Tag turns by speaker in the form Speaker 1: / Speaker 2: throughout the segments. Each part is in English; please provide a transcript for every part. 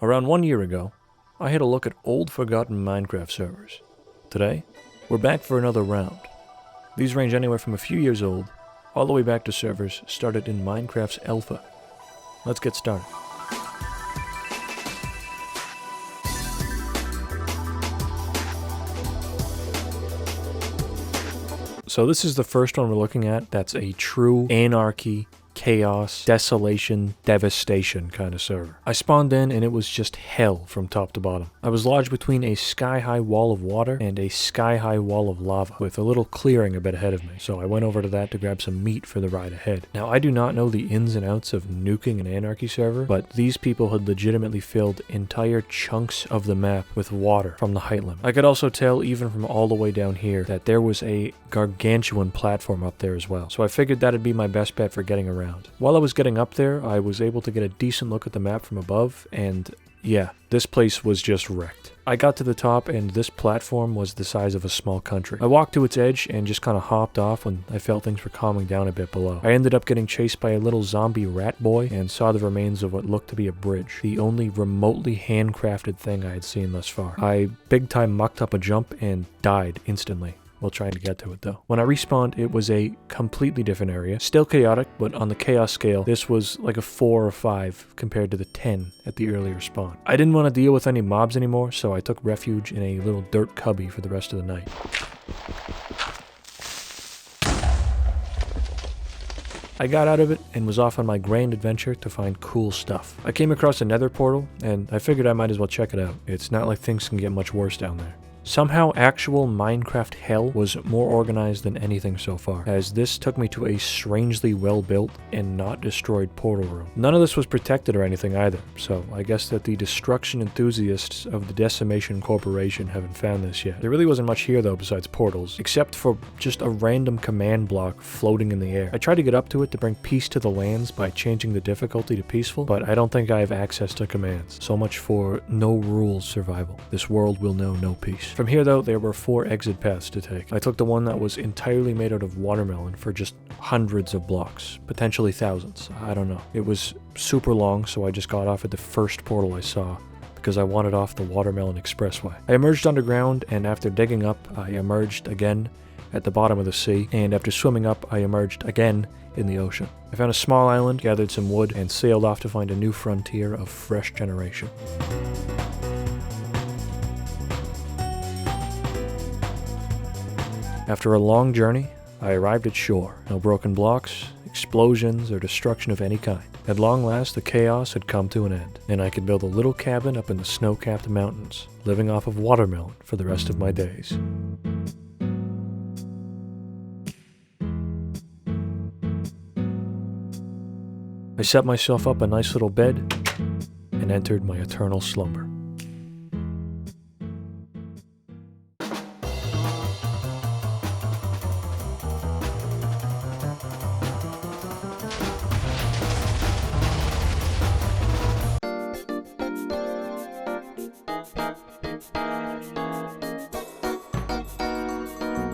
Speaker 1: Around 1 year ago, I had a look at old forgotten Minecraft servers. Today, we're back for another round. These range anywhere from a few years old, all the way back to servers started in Minecraft's alpha. Let's get started. So this is the first one we're looking at that's a true anarchy, chaos, desolation, devastation kind of server. I spawned in and it was just hell from top to bottom. I was lodged between a sky-high wall of water and a sky-high wall of lava with a little clearing a bit ahead of me, so I went over to that to grab some meat for the ride ahead. Now I do not know the ins and outs of nuking an anarchy server, but these people had legitimately filled entire chunks of the map with water from the height limit. I could also tell even from all the way down here that there was a gargantuan platform up there as well, so I figured that'd be my best bet for getting around. While I was getting up there, I was able to get a decent look at the map from above, and yeah, this place was just wrecked. I got to the top and this platform was the size of a small country. I walked to its edge and just kind of hopped off when I felt things were calming down a bit below. I ended up getting chased by a little zombie rat boy and saw the remains of what looked to be a bridge, the only remotely handcrafted thing I had seen thus far. I big time mucked up a jump and died instantly while trying to get to it though. When I respawned, it was a completely different area. Still chaotic, but on the chaos scale, this was like a 4 or 5 compared to the 10 at the earlier spawn. I didn't want to deal with any mobs anymore, so I took refuge in a little dirt cubby for the rest of the night. I got out of it and was off on my grand adventure to find cool stuff. I came across a nether portal, and I figured I might as well check it out. It's not like things can get much worse down there. Somehow, actual Minecraft hell was more organized than anything so far, as this took me to a strangely well-built and not destroyed portal room. None of this was protected or anything either, so I guess that the destruction enthusiasts of the Decimation Corporation haven't found this yet. There really wasn't much here though besides portals, except for just a random command block floating in the air. I tried to get up to it to bring peace to the lands by changing the difficulty to peaceful, but I don't think I have access to commands. So much for no rules survival. This world will know no peace. From here though, there were 4 exit paths to take. I took the one that was entirely made out of watermelon for just hundreds of blocks, potentially thousands, I don't know. It was super long, so I just got off at the first portal I saw, because I wanted off the Watermelon Expressway. I emerged underground, and after digging up, I emerged again at the bottom of the sea, and after swimming up, I emerged again in the ocean. I found a small island, gathered some wood, and sailed off to find a new frontier of fresh generation. After a long journey, I arrived at shore. No broken blocks, explosions, or destruction of any kind. At long last, the chaos had come to an end, and I could build a little cabin up in the snow-capped mountains, living off of watermelon for the rest of my days. I set myself up a nice little bed and entered my eternal slumber.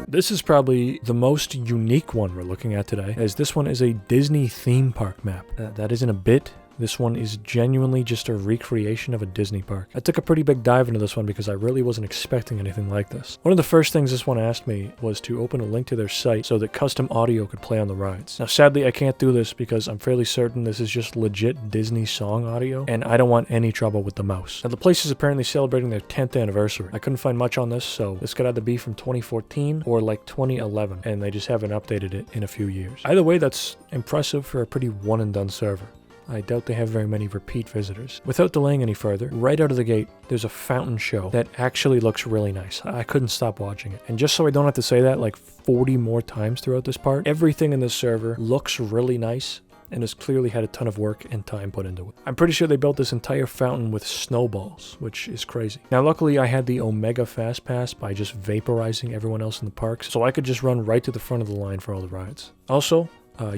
Speaker 1: This is probably the most unique one we're looking at today, as this one is a Disney theme park map. That isn't a bit. This one is genuinely just a recreation of a Disney park. I took a pretty big dive into this one because I really wasn't expecting anything like this. One of the first things this one asked me was to open a link to their site so that custom audio could play on the rides. Now sadly I can't do this because I'm fairly certain this is just legit Disney song audio, and I don't want any trouble with the mouse. Now the place is apparently celebrating their 10th anniversary. I couldn't find much on this, so this could either be from 2014 or like 2011, and they just haven't updated it in a few years. Either way, that's impressive for a pretty one and done server. I doubt they have very many repeat visitors. Without delaying any further, right out of the gate, there's a fountain show that actually looks really nice. I couldn't stop watching it. And just so I don't have to say that like 40 more times throughout this part, everything in this server looks really nice and has clearly had a ton of work and time put into it. I'm pretty sure they built this entire fountain with snowballs, which is crazy. Now luckily I had the Omega Fast Pass by just vaporizing everyone else in the parks, so I could just run right to the front of the line for all the rides. Also,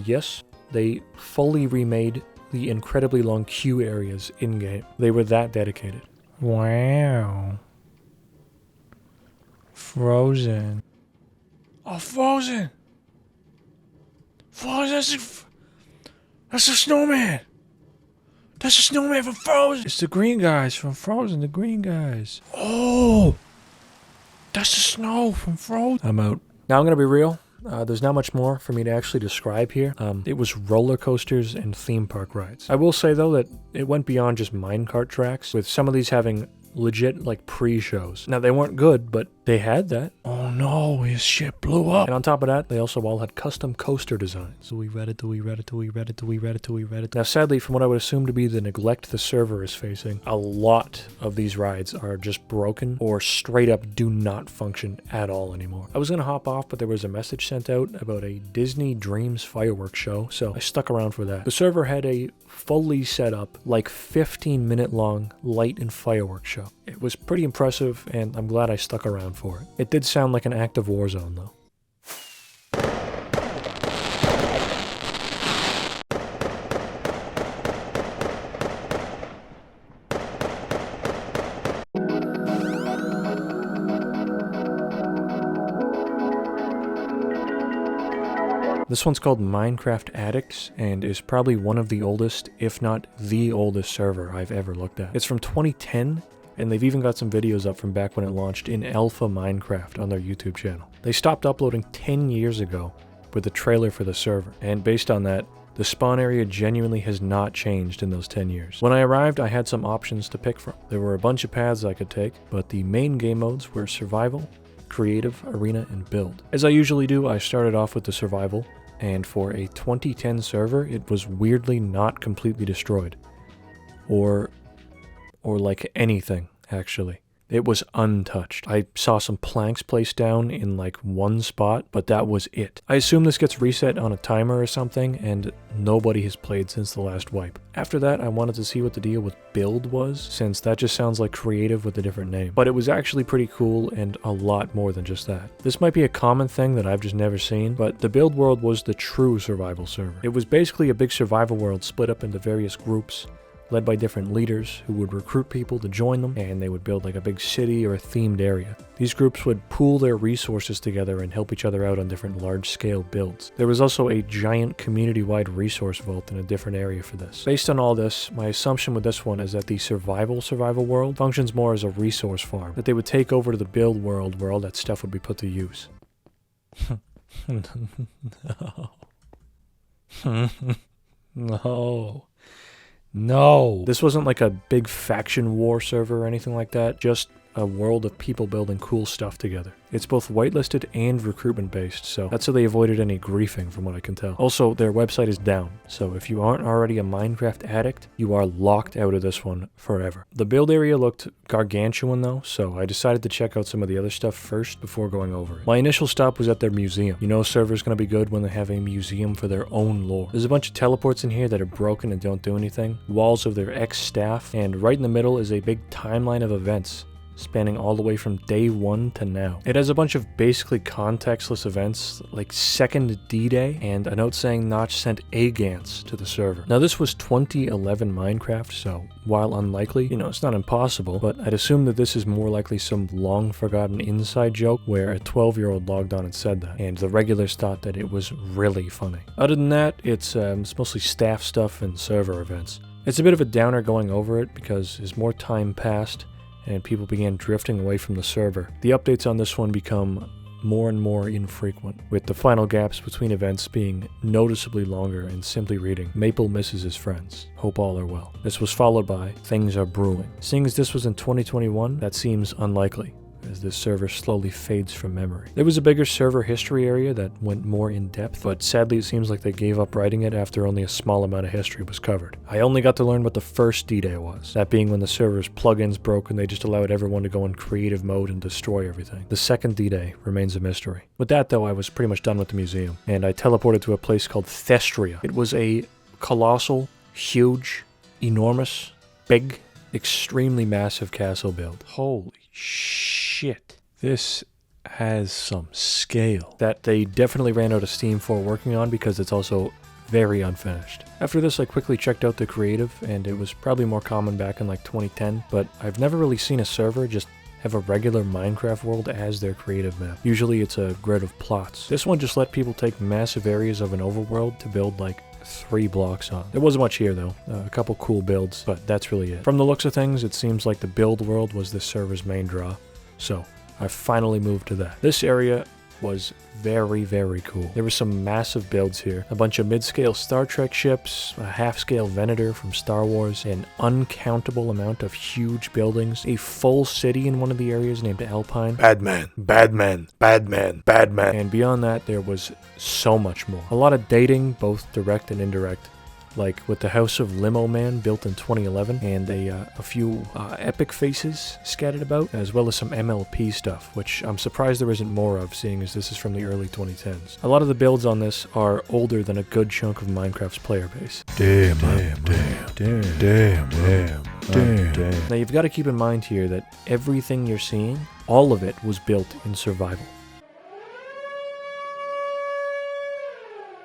Speaker 1: yes, they fully remade the incredibly long queue areas in-game. They were that dedicated. Wow. Frozen. Oh, Frozen! Frozen, that's a snowman! That's the snowman from Frozen. It's the green guys from Frozen, the green guys. Oh, that's the snow from Frozen. I'm out. Now I'm going to be real. There's not much more for me to actually describe here. It was roller coasters and theme park rides. I will say, though, that it went beyond just minecart tracks, with some of these having legit, like, pre-shows. Now, they weren't good, but they had that. Oh no, his ship blew up. And on top of that, they also all had custom coaster designs. So we read it. Now, sadly, from what I would assume to be the neglect the server is facing, a lot of these rides are just broken or straight up do not function at all anymore. I was gonna hop off, but there was a message sent out about a Disney Dreams fireworks show, so I stuck around for that. The server had a fully set up, like 15-minute long light and fireworks show. It was pretty impressive, and I'm glad I stuck around for it. It did sound like an active war zone, though. This one's called Minecraft Addicts, and is probably one of the oldest, if not the oldest server I've ever looked at. It's from 2010, and they've even got some videos up from back when it launched in Alpha Minecraft on their YouTube channel. They stopped uploading 10 years ago with a trailer for the server, and based on that, the spawn area genuinely has not changed in those 10 years. When I arrived, I had some options to pick from. There were a bunch of paths I could take, but the main game modes were survival, creative, arena, and build. As I usually do, I started off with the survival, and for a 2010 server, it was weirdly not completely destroyed. Or like anything, actually. It was untouched. I saw some planks placed down in like one spot, but that was it. I assume this gets reset on a timer or something, and nobody has played since the last wipe. After that, I wanted to see what the deal with build was, since that just sounds like creative with a different name. But it was actually pretty cool and a lot more than just that. This might be a common thing that I've just never seen, but the build world was the true survival server. It was basically a big survival world split up into various groups, led by different leaders who would recruit people to join them, and they would build like a big city or a themed area. These groups would pool their resources together and help each other out on different large-scale builds. There was also a giant community-wide resource vault in a different area for this. Based on all this, my assumption with this one is that the survival world functions more as a resource farm, that they would take over to the build world where all that stuff would be put to use. No. No. This wasn't like a big faction war server or anything like that, just a world of people building cool stuff together. It's both whitelisted and recruitment based, so that's how they avoided any griefing from what I can tell. Also, their website is down, so if you aren't already a Minecraft addict, you are locked out of this one forever. The build area looked gargantuan though, so I decided to check out some of the other stuff first before going over it. My initial stop was at their museum. You know a server's gonna be good when they have a museum for their own lore. There's a bunch of teleports in here that are broken and don't do anything, walls of their ex-staff, and right in the middle is a big timeline of events, spanning all the way from day 1 to now. It has a bunch of basically contextless events like Second D-Day and a note saying Notch sent Agants to the server. Now this was 2011 Minecraft, so while unlikely, you know, it's not impossible, but I'd assume that this is more likely some long forgotten inside joke where a 12-year-old logged on and said that, and the regulars thought that it was really funny. Other than that, it's mostly staff stuff and server events. It's a bit of a downer going over it because as more time passed, and people began drifting away from the server, the updates on this one become more and more infrequent, with the final gaps between events being noticeably longer and simply reading, Maple misses his friends. Hope all are well. This was followed by, Things are brewing. Seeing as this was in 2021, that seems unlikely, as this server slowly fades from memory. There was a bigger server history area that went more in depth, but sadly it seems like they gave up writing it after only a small amount of history was covered. I only got to learn what the first D-Day was, that being when the server's plugins broke and they just allowed everyone to go in creative mode and destroy everything. The second D-Day remains a mystery. With that though, I was pretty much done with the museum, and I teleported to a place called Equestria. It was a colossal, huge, enormous, big, extremely massive castle build. Holy shit. This has some scale that they definitely ran out of steam for working on because it's also very unfinished. After this, I quickly checked out the creative, and it was probably more common back in like 2010, but I've never really seen a server just have a regular Minecraft world as their creative map. Usually it's a grid of plots. This one just let people take massive areas of an overworld to build like 3 blocks on. There wasn't much here though, a couple cool builds, but that's really it. From the looks of things, it seems like the build world was this server's main draw, so I finally moved to that. This area was very, very cool. There were some massive builds here. A bunch of mid-scale Star Trek ships, a half-scale Venator from Star Wars, an uncountable amount of huge buildings, a full city in one of the areas named Alpine. Badman, Badman, Badman, Badman. And beyond that, there was so much more. A lot of dating, both direct and indirect. Like with the House of Limo Man built in 2011, and a few epic faces scattered about, as well as some MLP stuff, which I'm surprised there isn't more of, seeing as this is from the early 2010s. A lot of the builds on this are older than a good chunk of Minecraft's player base. Damn. Now you've got to keep in mind here that everything you're seeing, all of it was built in survival.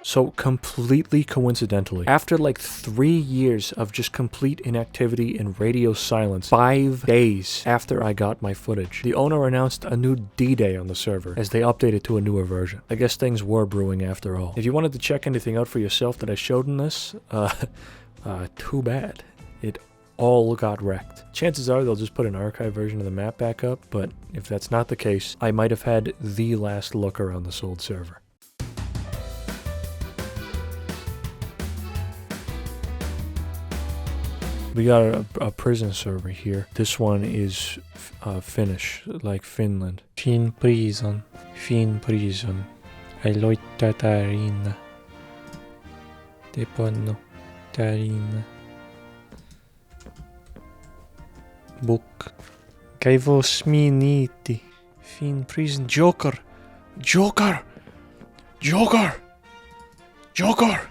Speaker 1: So completely coincidentally, after like 3 years of just complete inactivity and radio silence, 5 days after I got my footage, the owner announced a new D-Day on the server as they updated to a newer version. I guess things were brewing after all. If you wanted to check anything out for yourself that I showed in this, too bad. It all got wrecked. Chances are they'll just put an archive version of the map back up, but if that's not the case, I might have had the last look around this old server. We got a prison server here. This one is Finnish, like Finland. FinPrison. FinPrison. I loita tarina. Tepanno tarina. Book. Kaivos miniti. FinPrison. Joker. Joker. Joker. Joker.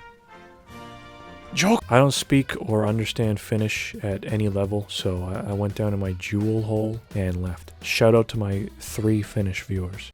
Speaker 1: I don't speak or understand Finnish at any level, so I went down in my jewel hole and left. Shout out to my 3 Finnish viewers.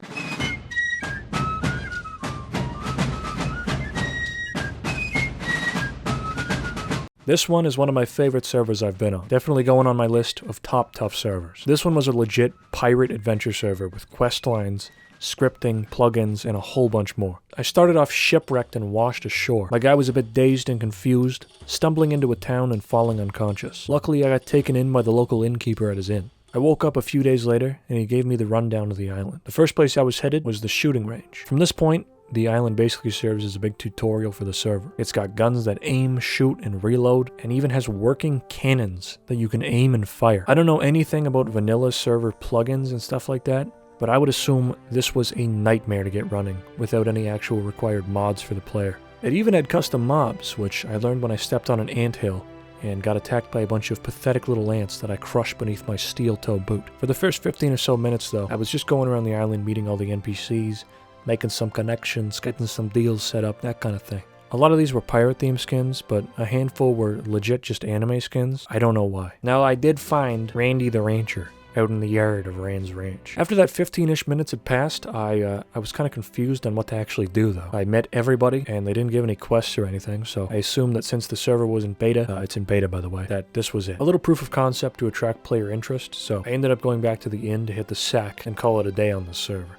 Speaker 1: This one is one of my favorite servers I've been on. Definitely going on my list of top tough servers. This one was a legit pirate adventure server with quest lines, scripting, plugins, and a whole bunch more. I started off shipwrecked and washed ashore. My guy was a bit dazed and confused, stumbling into a town and falling unconscious. Luckily, I got taken in by the local innkeeper at his inn. I woke up a few days later, and he gave me the rundown of the island. The first place I was headed was the shooting range. From this point, the island basically serves as a big tutorial for the server. It's got guns that aim, shoot, and reload, and even has working cannons that you can aim and fire. I don't know anything about vanilla server plugins and stuff like that, but I would assume this was a nightmare to get running without any actual required mods for the player. It even had custom mobs, which I learned when I stepped on an anthill and got attacked by a bunch of pathetic little ants that I crushed beneath my steel-toe boot. For the first 15 or so minutes though, I was just going around the island meeting all the NPCs, making some connections, getting some deals set up, that kind of thing. A lot of these were pirate-themed skins, but a handful were legit just anime skins. I don't know why. Now, I did find Randy the Rancher out in the yard of Rand's Ranch. After that 15-ish minutes had passed, I was kind of confused on what to actually do though. I met everybody and they didn't give any quests or anything, so I assumed that since the server was in beta, it's in beta by the way, that this was it. A little proof of concept to attract player interest, so I ended up going back to the inn to hit the sack and call it a day on the server.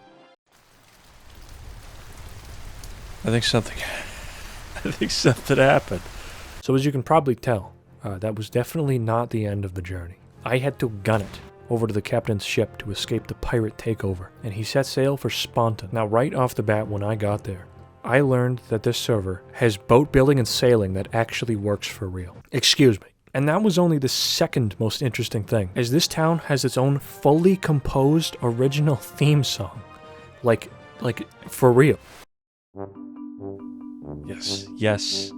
Speaker 1: I think something happened. So as you can probably tell, that was definitely not the end of the journey. I had to gun it over to the captain's ship to escape the pirate takeover, and he set sail for Sponton. Now right off the bat when I got there, I learned that this server has boat building and sailing that actually works for real. Excuse me. And that was only the second most interesting thing, as this town has its own fully composed original theme song. Like for real. Yes.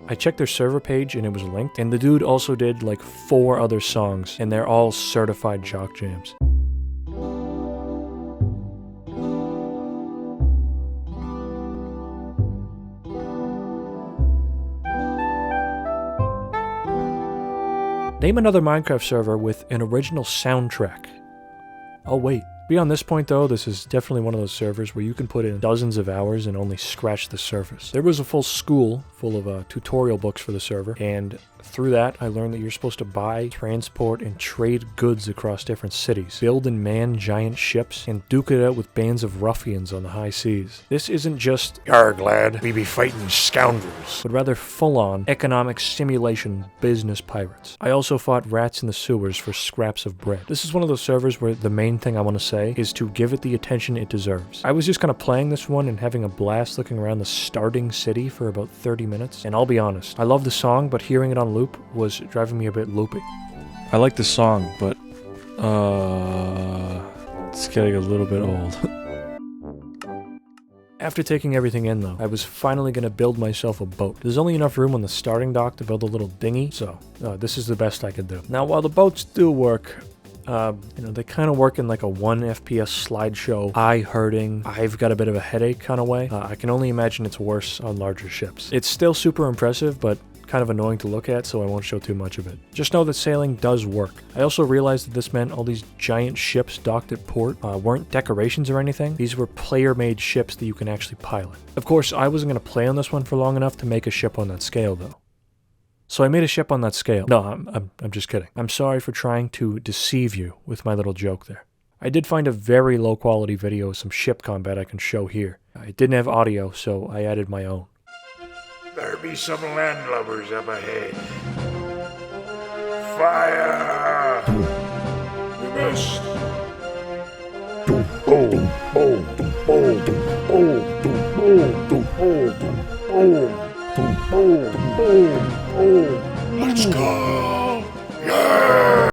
Speaker 1: I checked their server page and it was linked, and the dude also did like 4 other songs, and they're all certified jock jams. Name another Minecraft server with an original soundtrack. Oh wait, Beyond this point though, this is definitely one of those servers where you can put in dozens of hours and only scratch the surface. There was a full school full of tutorial books for the server, and through that I learned that you're supposed to buy, transport, and trade goods across different cities, build and man giant ships, and duke it out with bands of ruffians on the high seas. This isn't just, "Yarg lad, we be fighting scoundrels," but rather full-on economic simulation business pirates. I also fought rats in the sewers for scraps of bread. This is one of those servers where the main thing I want to say is to give it the attention it deserves. I was just kind of playing this one and having a blast looking around the starting city for about 30 minutes, and I'll be honest, I love the song, but hearing it on loop was driving me a bit loopy. I like the song, but it's getting a little bit old. After taking everything in though, I was finally going to build myself a boat. There's only enough room on the starting dock to build a little dinghy, so this is the best I could do. Now while the boats do work, they kind of work in like a 1 FPS slideshow, eye hurting, I've got a bit of a headache kind of way. I can only imagine it's worse on larger ships. It's still super impressive, but kind of annoying to look at, so I won't show too much of it. Just know that sailing does work. I also realized that this meant all these giant ships docked at port weren't decorations or anything. These were player-made ships that you can actually pilot. Of course, I wasn't going to play on this one for long enough to make a ship on that scale, though. So I made a ship on that scale. No, I'm just kidding. I'm sorry for trying to deceive you with my little joke there. I did find a very low-quality video of some ship combat I can show here. I didn't have audio, so I added my own.
Speaker 2: There be some landlubbers up ahead. Fire! We missed! Let's go! Yeah!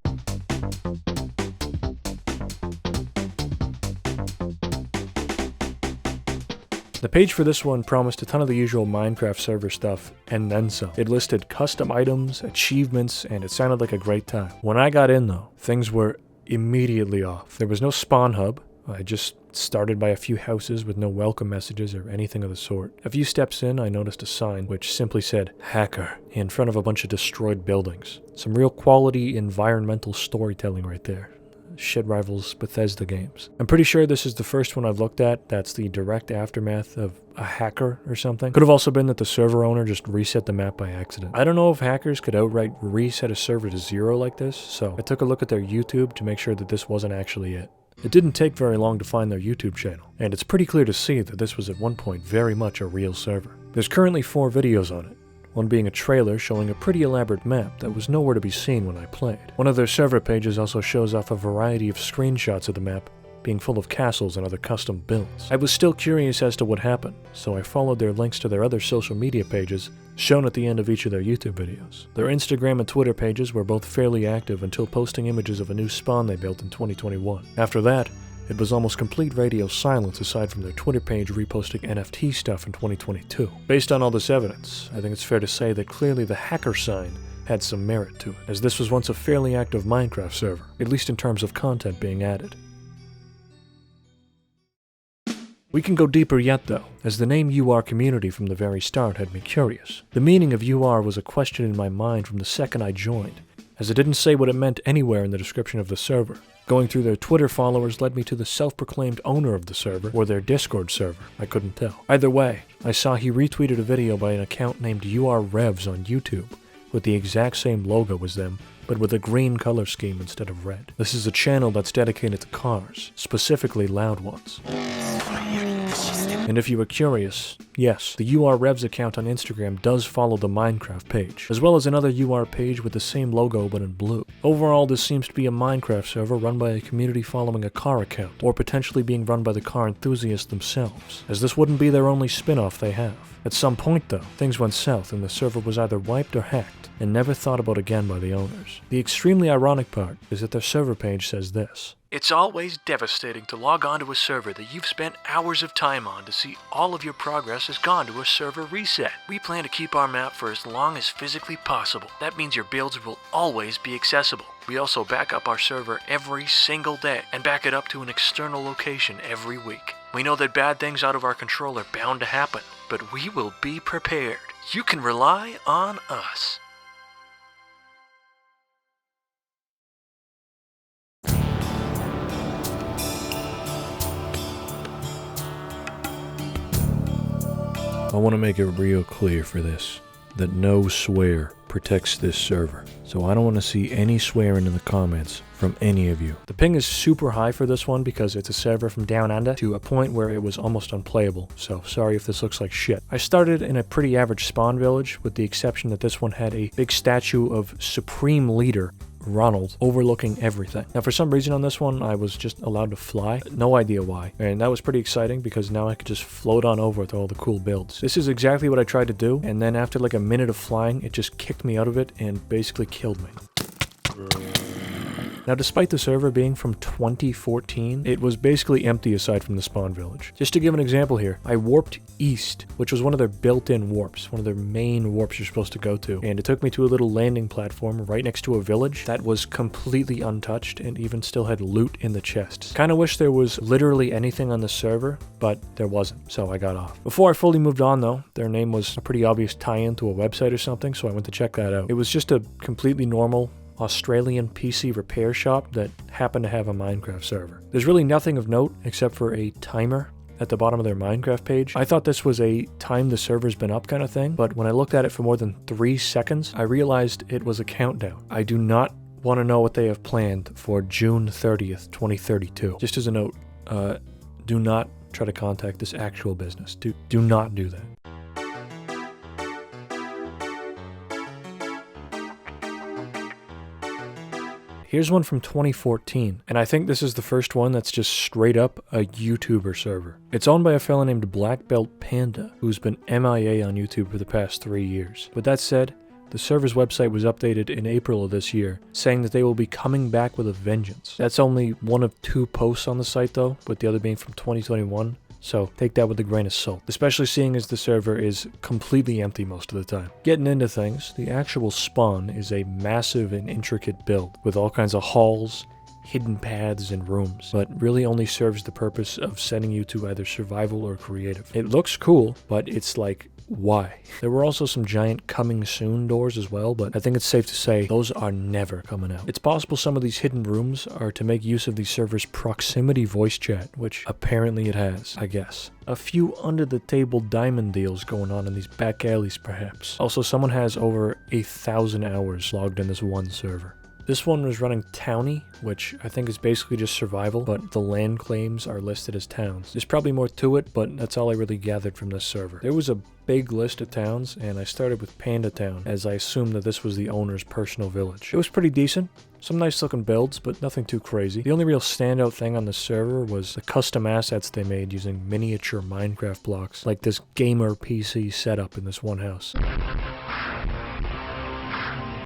Speaker 1: The page for this one promised a ton of the usual Minecraft server stuff, and then some. It listed custom items, achievements, and it sounded like a great time. When I got in though, things were immediately off. There was no spawn hub. I just started by a few houses with no welcome messages or anything of the sort. A few steps in, I noticed a sign which simply said, "Hacker," in front of a bunch of destroyed buildings. Some real quality environmental storytelling right there. Shit rivals Bethesda games. I'm pretty sure this is the first one I've looked at that's the direct aftermath of a hacker or something. Could have also been that the server owner just reset the map by accident. I don't know if hackers could outright reset a server to 0 like this, so I took a look at their YouTube to make sure that this wasn't actually it. It didn't take very long to find their YouTube channel, and it's pretty clear to see that this was at one point very much a real server. There's currently 4 videos on it. One being a trailer showing a pretty elaborate map that was nowhere to be seen when I played. One of their server pages also shows off a variety of screenshots of the map, being full of castles and other custom builds. I was still curious as to what happened, so I followed their links to their other social media pages, shown at the end of each of their YouTube videos. Their Instagram and Twitter pages were both fairly active until posting images of a new spawn they built in 2021. After that, it was almost complete radio silence aside from their Twitter page reposting NFT stuff in 2022. Based on all this evidence, I think it's fair to say that clearly the hacker sign had some merit to it, as this was once a fairly active Minecraft server, at least in terms of content being added. We can go deeper yet though, as the name UR Community from the very start had me curious. The meaning of UR was a question in my mind from the second I joined, as it didn't say what it meant anywhere in the description of the server. Going through their Twitter followers led me to the self-proclaimed owner of the server, or their Discord server, I couldn't tell. Either way, I saw he retweeted a video by an account named URRevs on YouTube, with the exact same logo as them, but with a green color scheme instead of red. This is a channel that's dedicated to cars, specifically loud ones. And if you were curious, yes, the URRevs account on Instagram does follow the Minecraft page, as well as another UR page with the same logo but in blue. Overall, this seems to be a Minecraft server run by a community following a car account, or potentially being run by the car enthusiasts themselves, as this wouldn't be their only spin-off they have. At some point though, things went south and the server was either wiped or hacked, and never thought about again by the owners. The extremely ironic part is that their server page says this: "It's always devastating to log onto a server that you've spent hours of time on to see all of your progress has gone to a server reset. We plan to keep our map for as long as physically possible. That means your builds will always be accessible. We also back up our server every single day and back it up to an external location every week. We know that bad things out of our control are bound to happen, but we will be prepared. You can rely on us." I want to make it real clear for this, that no swear protects this server. So I don't want to see any swearing in the comments from any of you. The ping is super high for this one because it's a server from down under to a point where it was almost unplayable, so sorry if this looks like shit. I started in a pretty average spawn village, with the exception that this one had a big statue of Supreme Leader Ronald overlooking everything. Now for some reason on this one I was just allowed to fly, no idea why, and that was pretty exciting because now I could just float on over to all the cool builds. This is exactly what I tried to do, and then after like a minute of flying it just kicked me out of it and basically killed me. Now despite the server being from 2014, it was basically empty aside from the spawn village. Just to give an example here, I warped east, which was one of their built-in warps, one of their main warps you're supposed to go to, and it took me to a little landing platform right next to a village that was completely untouched and even still had loot in the chests. Kinda wish there was literally anything on the server, but there wasn't, so I got off. Before I fully moved on though, their name was a pretty obvious tie-in to a website or something, so I went to check that out. It was just a completely normal Australian PC repair shop that happened to have a Minecraft server. There's really nothing of note except for a timer at the bottom of their Minecraft page. I thought this was a time the server's been up kind of thing, but when I looked at it for more than 3 seconds, I realized it was a countdown. I do not want to know what they have planned for June 30th, 2032. Just as a note, do not try to contact this actual business. Do not do that. Here's one from 2014, and I think this is the first one that's just straight up a YouTuber server. It's owned by a fella named Black Belt Panda, who's been MIA on YouTube for the past 3 years. With that said, the server's website was updated in April of this year, saying that they will be coming back with a vengeance. That's only one of 2 posts on the site though, with the other being from 2021. So take that with a grain of salt, especially seeing as the server is completely empty most of the time. Getting into things, the actual spawn is a massive and intricate build with all kinds of halls, hidden paths, and rooms, but really only serves the purpose of sending you to either survival or creative. It looks cool, but it's like, why? There were also some giant coming soon doors as well, but I think it's safe to say those are never coming out. It's possible some of these hidden rooms are to make use of the server's proximity voice chat, which apparently it has, I guess. A few under the table diamond deals going on in these back alleys perhaps. Also, someone has over 1,000 hours logged in this one server. This one was running Townie, which I think is basically just survival, but the land claims are listed as towns. There's probably more to it, but that's all I really gathered from this server. There was a big list of towns, and I started with Panda Town, as I assumed that this was the owner's personal village. It was pretty decent. Some nice looking builds, but nothing too crazy. The only real standout thing on the server was the custom assets they made using miniature Minecraft blocks, like this gamer PC setup in this one house.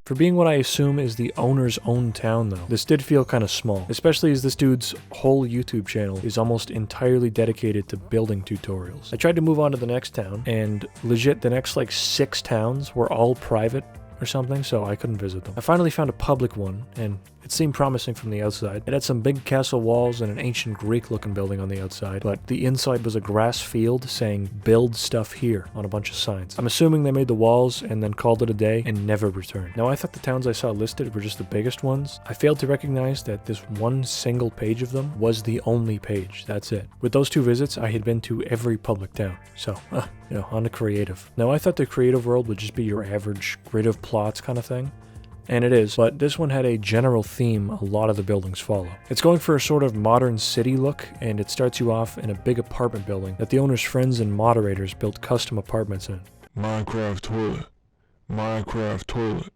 Speaker 1: For being what I assume is the owner's own town though, this did feel kind of small, especially as this dude's whole YouTube channel is almost entirely dedicated to building tutorials. I tried to move on to the next town, and legit the next like 6 towns were all private or something, so I couldn't visit them. I finally found a public one, and it seemed promising from the outside. It had some big castle walls and an ancient Greek looking building on the outside, but the inside was a grass field saying "Build Stuff Here" on a bunch of signs. I'm assuming they made the walls and then called it a day and never returned. Now I thought the towns I saw listed were just the biggest ones. I failed to recognize that this one single page of them was the only page. That's it. With those 2 visits, I had been to every public town. So, you know, on to creative. Now I thought the creative world would just be your average grid of plots kind of thing. And it is, but this one had a general theme a lot of the buildings follow. It's going for a sort of modern city look, and it starts you off in a big apartment building that the owner's friends and moderators built custom apartments in.
Speaker 3: Minecraft toilet. Minecraft toilet.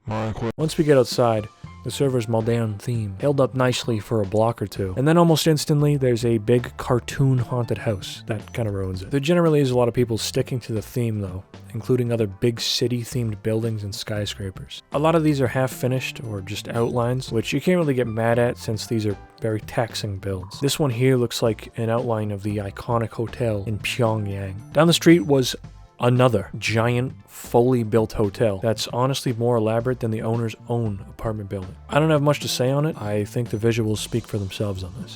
Speaker 3: Minecraft.
Speaker 1: Once we get outside, the server's modern theme held up nicely for a block or 2, and then almost instantly there's a big cartoon haunted house that kind of ruins it. There generally is a lot of people sticking to the theme though, including other big city themed buildings and skyscrapers. A lot of these are half finished or just outlines, which you can't really get mad at since these are very taxing builds. This one here looks like an outline of the iconic hotel in Pyongyang. Down the street was another giant, fully built hotel that's honestly more elaborate than the owner's own apartment building. I don't have much to say on it. I think the visuals speak for themselves on this.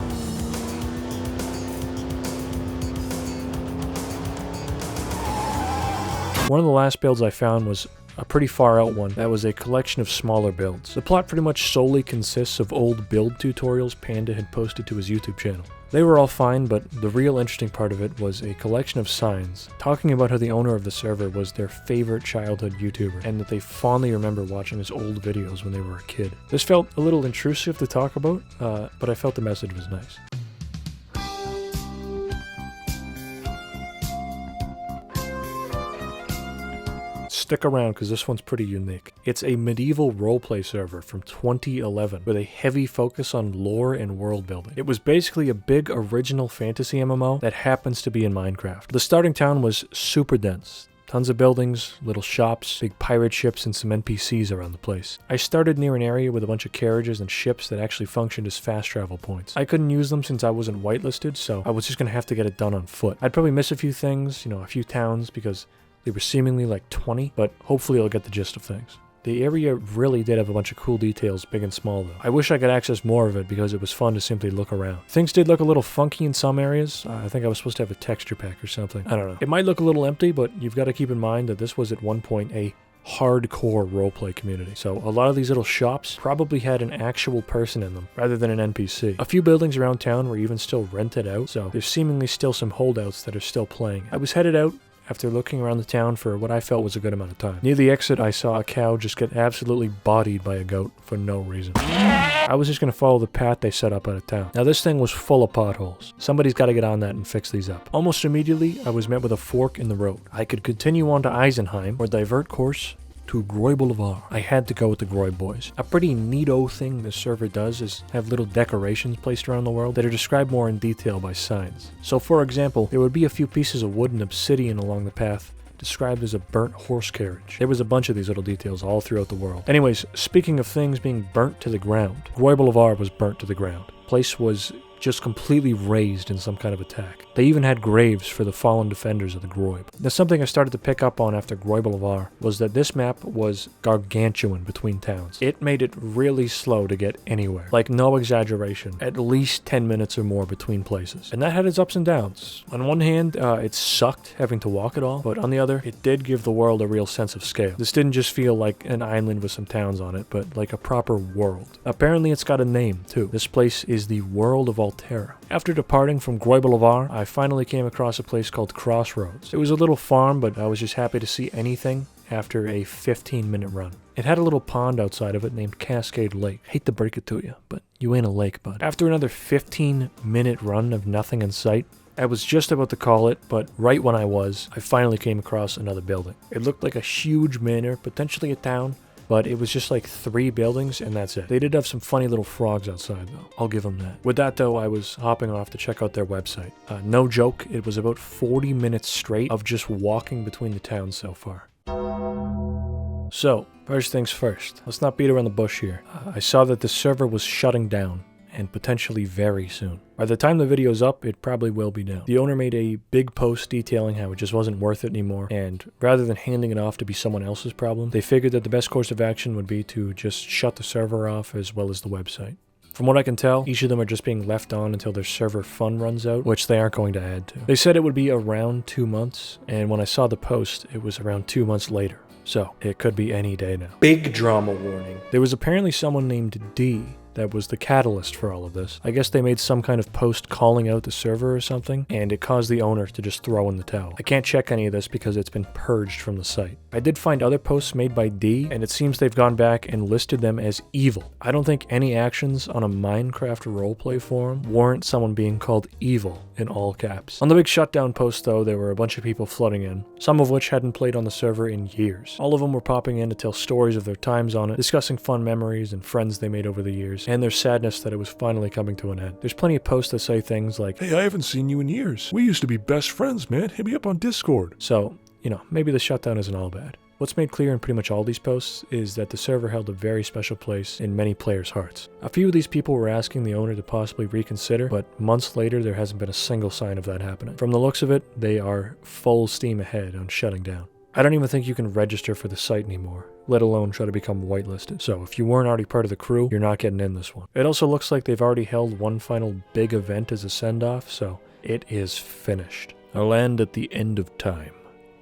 Speaker 1: One of the last builds I found was a pretty far out one that was a collection of smaller builds. The plot pretty much solely consists of old build tutorials Panda had posted to his YouTube channel. They were all fine, but the real interesting part of it was a collection of signs talking about how the owner of the server was their favorite childhood YouTuber, and that they fondly remember watching his old videos when they were a kid. This felt a little intrusive to talk about, but I felt the message was nice. Stick around because this one's pretty unique. It's a medieval roleplay server from 2011 with a heavy focus on lore and world building. It was basically a big original fantasy MMO that happens to be in Minecraft. The starting town was super dense. Tons of buildings, little shops, big pirate ships, and some NPCs around the place. I started near an area with a bunch of carriages and ships that actually functioned as fast travel points. I couldn't use them since I wasn't whitelisted, so I was just going to have to get it done on foot. I'd probably miss a few things, a few towns, because they were seemingly like 20, but hopefully I'll get the gist of things. The area really did have a bunch of cool details, big and small though. I wish I could access more of it because it was fun to simply look around. Things did look a little funky in some areas. I think I was supposed to have a texture pack or something. I don't know. It might look a little empty, but you've got to keep in mind that this was at one point a hardcore roleplay community. So a lot of these little shops probably had an actual person in them rather than an NPC. A few buildings around town were even still rented out, so there's seemingly still some holdouts that are still playing. I was headed out after looking around the town for what I felt was a good amount of time. Near the exit, I saw a cow just get absolutely bodied by a goat for no reason. I was just going to follow the path they set up out of town. Now this thing was full of potholes. Somebody's got to get on that and fix these up. Almost immediately, I was met with a fork in the road. I could continue on to Eisenheim or divert course to Boulevard. I had to go with the Groy boys. A pretty neato thing this server does is have little decorations placed around the world that are described more in detail by signs. So for example, there would be a few pieces of wood and obsidian along the path described as a burnt horse carriage. There was a bunch of these little details all throughout the world. Anyways, speaking of things being burnt to the ground, Groy Boulevard was burnt to the ground. Place was just completely razed in some kind of attack. They even had graves for the fallen defenders of the Groib. Now something I started to pick up on after Groy Boulevard was that this map was gargantuan between towns. It made it really slow to get anywhere. Like no exaggeration, at least 10 minutes or more between places. And that had its ups and downs. On one hand, it sucked having to walk it all, but on the other, it did give the world a real sense of scale. This didn't just feel like an island with some towns on it, but like a proper world. Apparently it's got a name too. This place is the World of Terra. After departing from Groy Boulevard, I finally came across a place called Crossroads. It was a little farm, but I was just happy to see anything after a 15-minute run. It had a little pond outside of it named Cascade Lake. Hate to break it to you, but you ain't a lake, bud. After another 15-minute run of nothing in sight, I was just about to call it, but right when I finally came across another building. It looked like a huge manor, potentially a town, but it was just like 3 buildings and that's it. They did have some funny little frogs outside though. I'll give them that. With that though, I was hopping off to check out their website. No joke, it was about 40 minutes straight of just walking between the towns so far. So, first things first. Let's not beat around the bush here. I saw that the server was shutting down, and potentially very soon. By the time the video's up, it probably will be down. The owner made a big post detailing how it just wasn't worth it anymore, and rather than handing it off to be someone else's problem, they figured that the best course of action would be to just shut the server off as well as the website. From what I can tell, each of them are just being left on until their server fund runs out, which they aren't going to add to. They said it would be around 2 months, and when I saw the post, it was around 2 months later. So, it could be any day now. Big drama warning. There was apparently someone named D that was the catalyst for all of this. I guess they made some kind of post calling out the server or something, and it caused the owner to just throw in the towel. I can't check any of this because it's been purged from the site. I did find other posts made by D, and it seems they've gone back and listed them as evil. I don't think any actions on a Minecraft roleplay forum warrant someone being called evil in all caps. On the big shutdown post though, there were a bunch of people flooding in, some of which hadn't played on the server in years. All of them were popping in to tell stories of their times on it, discussing fun memories and friends they made over the years, and their sadness that it was finally coming to an end. There's plenty of posts that say things like,
Speaker 3: "Hey, I haven't seen you in years. We used to be best friends, man. Hit me up on Discord."
Speaker 1: So, maybe the shutdown isn't all bad. What's made clear in pretty much all these posts is that the server held a very special place in many players' hearts. A few of these people were asking the owner to possibly reconsider, but months later there hasn't been a single sign of that happening. From the looks of it, they are full steam ahead on shutting down. I don't even think you can register for the site anymore, let alone try to become whitelisted. So if you weren't already part of the crew, you're not getting in this one. It also looks like they've already held one final big event as a send-off, so it is finished. A land at the end of time,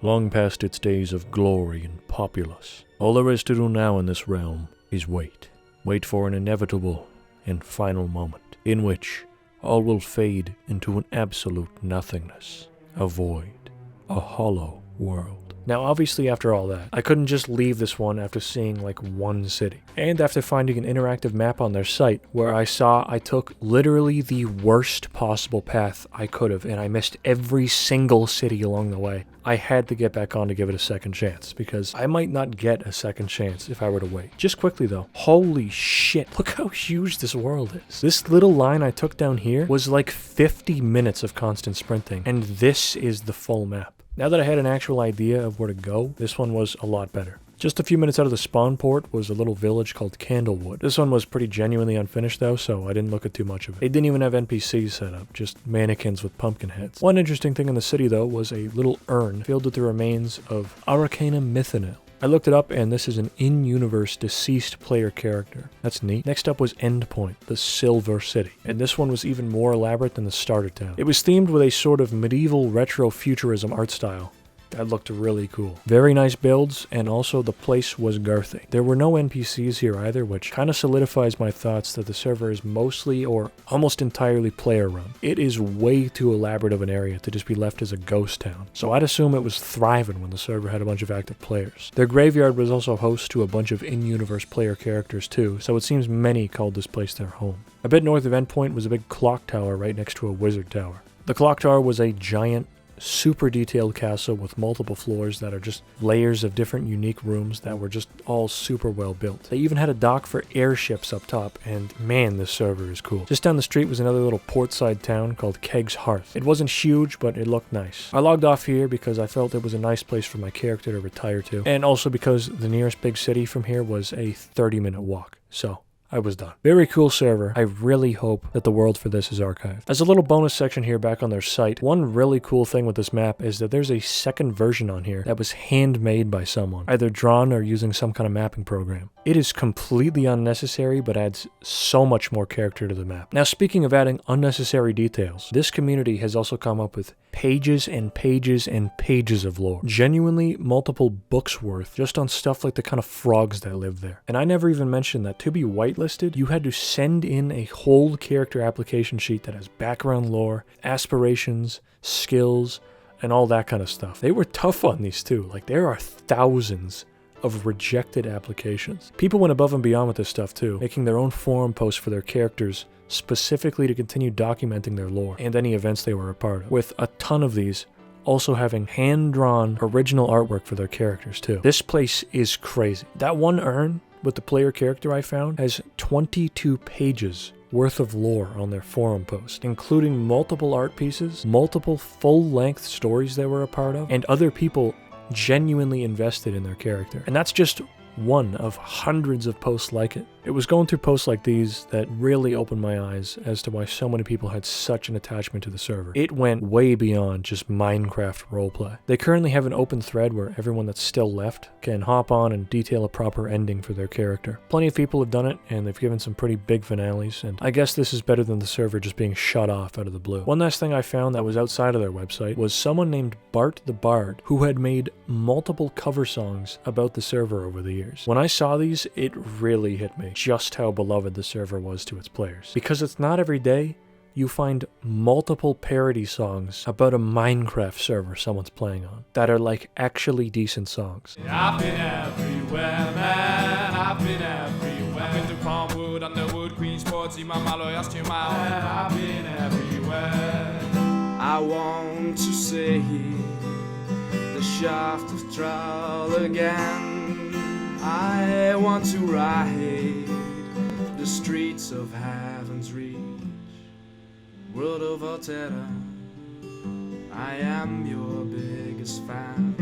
Speaker 1: long past its days of glory and populace. All there is to do now in this realm is wait. Wait for an inevitable and final moment, in which all will fade into an absolute nothingness, a void, a hollow world. Now obviously after all that, I couldn't just leave this one after seeing like one city. And after finding an interactive map on their site where I saw I took literally the worst possible path I could have and I missed every single city along the way, I had to get back on to give it a second chance because I might not get a second chance if I were to wait. Just quickly though, holy shit, look how huge this world is. This little line I took down here was like 50 minutes of constant sprinting, and this is the full map. Now that I had an actual idea of where to go, this one was a lot better. Just a few minutes out of the spawn port was a little village called Candlewood. This one was pretty genuinely unfinished though, so I didn't look at too much of it. They didn't even have NPCs set up, just mannequins with pumpkin heads. One interesting thing in the city though was a little urn filled with the remains of Arcana Mythanil. I looked it up, and this is an in-universe deceased player character. That's neat. Next up was Endpoint, the Silver City. And this one was even more elaborate than the starter town. It was themed with a sort of medieval retro-futurism art style. That looked really cool. Very nice builds, and also the place was girthy. There were no NPCs here either, which kind of solidifies my thoughts that the server is mostly or almost entirely player run. It is way too elaborate of an area to just be left as a ghost town, so I'd assume it was thriving when the server had a bunch of active players. Their graveyard was also host to a bunch of in-universe player characters too, so it seems many called this place their home. A bit north of Endpoint was a big clock tower right next to a wizard tower. The clock tower was a giant, super detailed castle with multiple floors that are just layers of different unique rooms that were just all super well built. They even had a dock for airships up top, and man, this server is cool. Just down the street was another little portside town called Keg's Hearth. It wasn't huge, but it looked nice. I logged off here because I felt it was a nice place for my character to retire to, and also because the nearest big city from here was a 30-minute walk, so I was done. Very cool server. I really hope that the world for this is archived. As a little bonus section here back on their site, one really cool thing with this map is that there's a second version on here that was handmade by someone, either drawn or using some kind of mapping program. It is completely unnecessary, but adds so much more character to the map. Now, speaking of adding unnecessary details, this community has also come up with pages and pages and pages of lore. Genuinely multiple books worth just on stuff like the kind of frogs that live there. And I never even mentioned that to be whitelisted, you had to send in a whole character application sheet that has background lore, aspirations, skills, and all that kind of stuff. They were tough on these too. Like, there are thousands of rejected applications. People went above and beyond with this stuff too, making their own forum posts for their characters specifically to continue documenting their lore and any events they were a part of, with a ton of these also having hand-drawn original artwork for their characters too. This place is crazy. That one urn with the player character I found has 22 pages worth of lore on their forum post, including multiple art pieces, multiple full-length stories they were a part of, and other people genuinely invested in their character. And that's just one of hundreds of posts like it. It was going through posts like these that really opened my eyes as to why so many people had such an attachment to the server. It went way beyond just Minecraft roleplay. They currently have an open thread where everyone that's still left can hop on and detail a proper ending for their character. Plenty of people have done it, and they've given some pretty big finales, and I guess this is better than the server just being shut off out of the blue. One last thing I found that was outside of their website was someone named Bart the Bard, who had made multiple cover songs about the server over the years. When I saw these, it really hit me just how beloved the server was to its players. Because it's not every day you find multiple parody songs about a Minecraft server someone's playing on that are like actually decent songs.
Speaker 4: I've been everywhere, man. I've been everywhere. I've been to Palmwood, Underwood, Queensport, see my Malloy, I've been everywhere. I want to see the shaft of trial again. I want to ride the streets of Heaven's Reach. World of Altera, I am your biggest fan.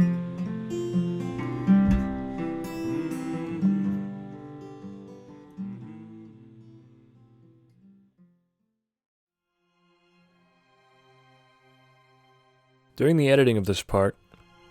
Speaker 1: During the editing of this part,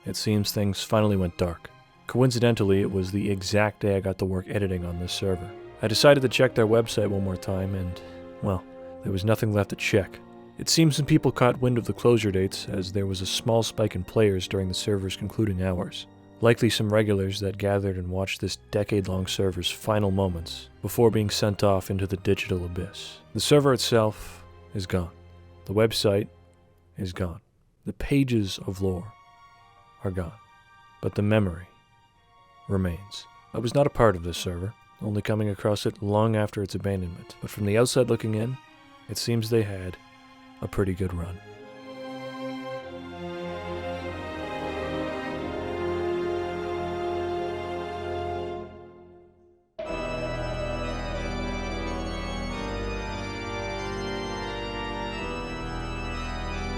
Speaker 1: it seems things finally went dark. Coincidentally, it was the exact day I got to work editing on this server. I decided to check their website one more time and, well, there was nothing left to check. It seems some people caught wind of the closure dates, as there was a small spike in players during the server's concluding hours. Likely some regulars that gathered and watched this decade-long server's final moments before being sent off into the digital abyss. The server itself is gone. The website is gone. The pages of lore are gone. But the memory remains. I was not a part of this server, only coming across it long after its abandonment. But from the outside looking in, it seems they had a pretty good run.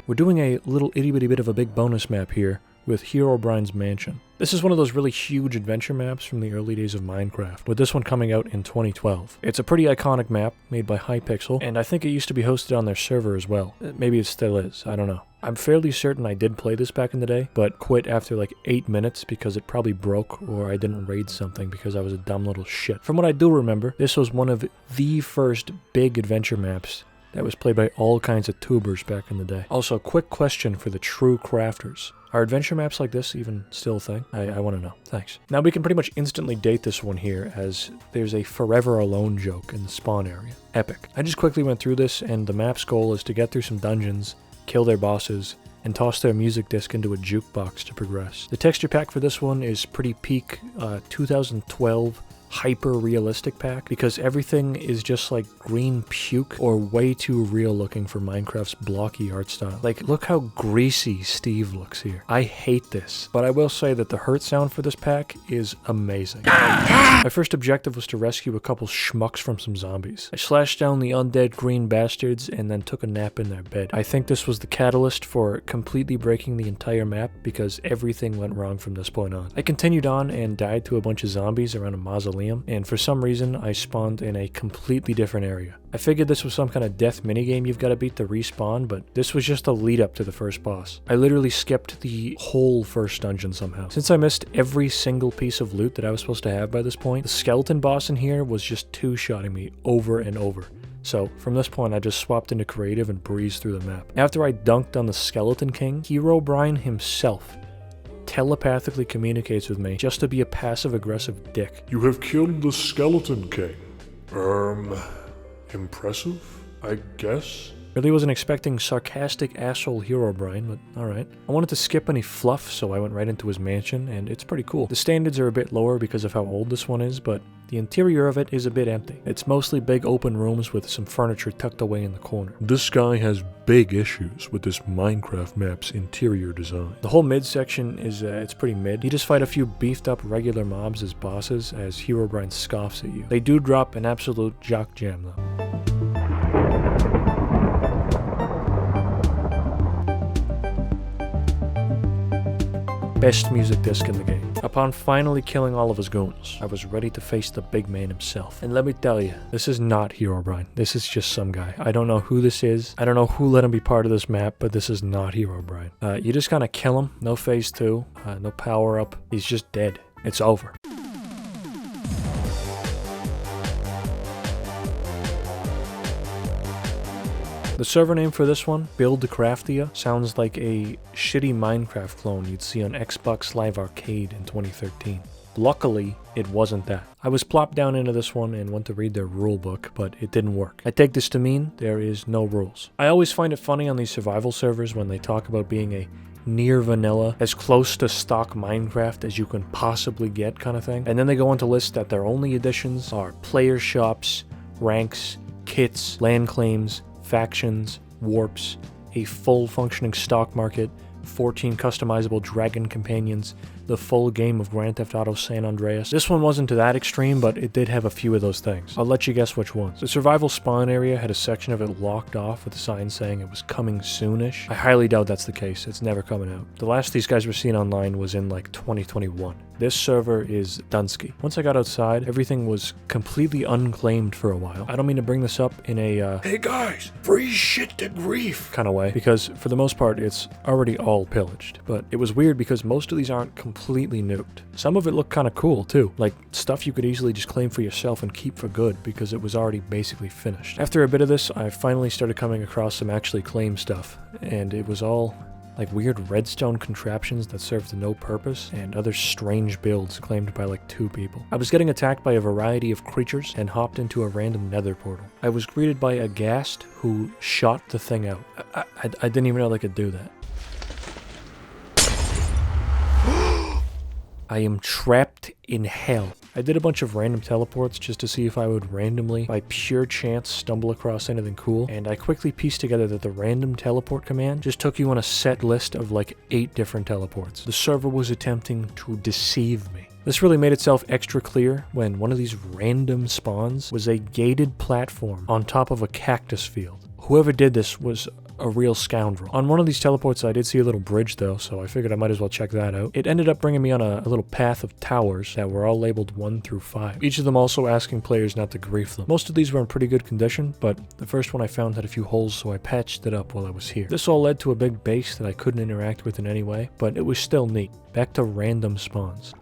Speaker 1: We're doing a little itty-bitty bit of a big bonus map here with Herobrine's Mansion. This is one of those really huge adventure maps from the early days of Minecraft, with this one coming out in 2012. It's a pretty iconic map made by Hypixel, and I think it used to be hosted on their server as well. Maybe it still is, I don't know. I'm fairly certain I did play this back in the day, but quit after like 8 minutes because it probably broke or I didn't raid something because I was a dumb little shit. From what I do remember, this was one of the first big adventure maps that was played by all kinds of tubers back in the day. Also, quick question for the true crafters. Are adventure maps like this even still a thing? I want to know. Thanks. Now we can pretty much instantly date this one here, as there's a forever alone joke in the spawn area. Epic. I just quickly went through this, and the map's goal is to get through some dungeons, kill their bosses, and toss their music disc into a jukebox to progress. The texture pack for this one is pretty peak 2012 hyper-realistic pack, because everything is just like green puke or way too real looking for Minecraft's blocky art style. Like, look how greasy Steve looks here. I hate this, but I will say that the hurt sound for this pack is amazing. My first objective was to rescue a couple schmucks from some zombies. I slashed down the undead green bastards and then took a nap in their bed. I think this was the catalyst for completely breaking the entire map, because everything went wrong from this point on. I continued on and died to a bunch of zombies around a mausoleum, and for some reason I spawned in a completely different area. I figured this was some kind of death minigame you've got to beat to respawn, but this was just a lead up to the first boss. I literally skipped the whole first dungeon somehow. Since I missed every single piece of loot that I was supposed to have by this point, the skeleton boss in here was just two-shotting me over and over. So, from this point, I just swapped into creative and breezed through the map. After I dunked on the Skeleton King, Herobrine himself telepathically communicates with me just to be a passive-aggressive dick.
Speaker 3: You have killed the Skeleton King. Impressive, I guess?
Speaker 1: Really wasn't expecting sarcastic asshole Herobrine, but alright. I wanted to skip any fluff, so I went right into his mansion, and it's pretty cool. The standards are a bit lower because of how old this one is, but the interior of it is a bit empty. It's mostly big open rooms with some furniture tucked away in the corner.
Speaker 3: This guy has big issues with this Minecraft map's interior design.
Speaker 1: The whole mid-section is, it's pretty mid. You just fight a few beefed-up regular mobs as bosses, as Herobrine scoffs at you. They do drop an absolute jock jam, though. Best music disc in the game. Upon finally killing all of his goons, I was ready to face the big man himself. And let me tell you, this is not Herobrine. This is just some guy. I don't know who this is. I don't know who let him be part of this map, but this is not Herobrine. You just kind of kill him. No phase 2. No power up. He's just dead. It's over. The server name for this one, BuildCraftia, sounds like a shitty Minecraft clone you'd see on Xbox Live Arcade in 2013. Luckily, it wasn't that. I was plopped down into this one and went to read their rulebook, but it didn't work. I take this to mean there is no rules. I always find it funny on these survival servers when they talk about being a near vanilla, as close to stock Minecraft as you can possibly get kind of thing. And then they go on to list that their only additions are player shops, ranks, kits, land claims, factions, warps, a full functioning stock market, 14 customizable dragon companions, the full game of Grand Theft Auto San Andreas. This one wasn't to that extreme, but it did have a few of those things. I'll let you guess which ones. The survival spawn area had a section of it locked off with a sign saying it was coming soonish. I highly doubt that's the case. It's never coming out. The last these guys were seen online was in like 2021. This server is Dunsky. Once I got outside, everything was completely unclaimed for a while. I don't mean to bring this up in a
Speaker 2: Hey guys, free shit to grief
Speaker 1: kind of way, because for the most part it's already all pillaged. But it was weird because most of these aren't completely nuked. Some of it looked kind of cool too, like stuff you could easily just claim for yourself and keep for good because it was already basically finished. After a bit of this, I finally started coming across some actually claimed stuff, and it was all like weird redstone contraptions that serve to no purpose, and other strange builds claimed by like 2 people. I was getting attacked by a variety of creatures and hopped into a random nether portal. I was greeted by a ghast who shot the thing out. I didn't even know they could do that. I am trapped in hell. I did a bunch of random teleports just to see if I would randomly, by pure chance, stumble across anything cool, and I quickly pieced together that the random teleport command just took you on a set list of like 8 different teleports. The server was attempting to deceive me. This really made itself extra clear when one of these random spawns was a gated platform on top of a cactus field. Whoever did this was a real scoundrel. On one of these teleports I did see a little bridge though, so I figured I might as well check that out. It ended up bringing me on a little path of towers that were all labeled 1 through 5. Each of them also asking players not to grief them. Most of these were in pretty good condition, but the first one I found had a few holes, so I patched it up while I was here. This all led to a big base that I couldn't interact with in any way, but it was still neat. Back to random spawns.